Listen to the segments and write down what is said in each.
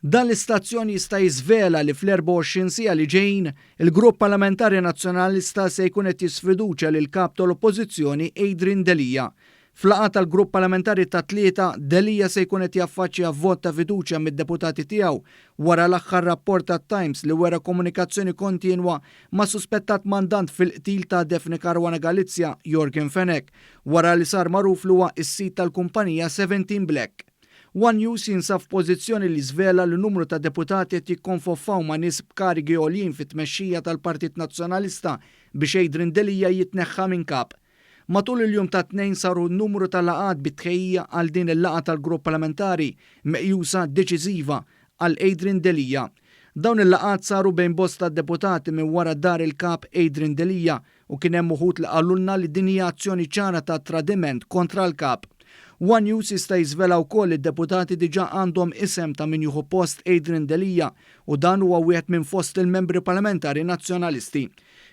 Dan l-istazzjon jista' jiżvela li fl-24 siegħa li ġejjin il-Grupp Parlamentari Nazzjonalista se jkun qed jisfiduċja lil kap tal-Oppożizzjoni Adrian Delija. Fl-laqgħa tal-Grupp Parlamentari ta' tlieta, Delija se jkun qed jaffaċċja vot ta' fiduċja mid-deputati tiegħu wara l-aħħar rapport tat-Times li wera komunikazzjoni kontinwa ma' suspettat mandant fil-qtil ta' Defni Caruana Galizja Jorgen Fenech wara li sar magħruf li huwa s-sit tal-kumpanija 17 Black. One News jinsab f'pożizzjoni li żvela li numru ta' deputati qed jikkonfoffaw ma' nies b'karigi għoljin fit-tmexxija tal-Partit Nazzjonalista biex Adrian Delija jitneħħa minn kap. Matul il-jum ta' tnejn saru numru ta' laqgħat bit-tħejjija għal din il-laqgħa tal-grupp parlamentari meqjusa deċiżiva għal Adrian Delija. Dawn il-laqgħat saru bejn bosta deputati minn wara dar il-kap Adrian Delija u kien hemm uħud li qalulna li din hija azzjoni ċara ta' tradiment kontra l-kap. One News jista' jiżvela wkoll id-deputati diġà għandhom isem ta' min jieħu post Adrian Delija u dan huwa wieħed minn fost il-membri parlamentari nazzjonalisti.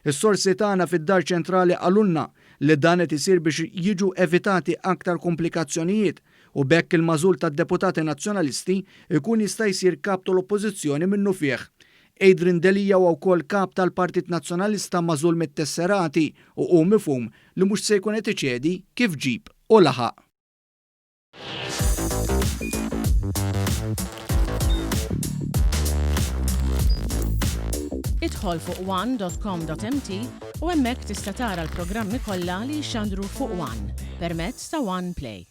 Is-sorsi tagħna fid-Dar Ċentrali qalulna li dan qed isir biex jiġu evitati aktar komplikazzjonijiet u bekk il-mażul tad-deputati nazzjonalisti ikun jista' jsir kap tal-Oppożizzjoni minnu fih. Adrian Delija huwa wkoll kap tal-Partit Nazzjonalista mażul mit-tesserati u hu mifhum li mhux se jkun qed iċedi kif ġib u laħaq. Idħol fuq one.com.mt u hemmhekk tista' tara l-programmi kollha li jxandru fuq One permezz ta' One Play.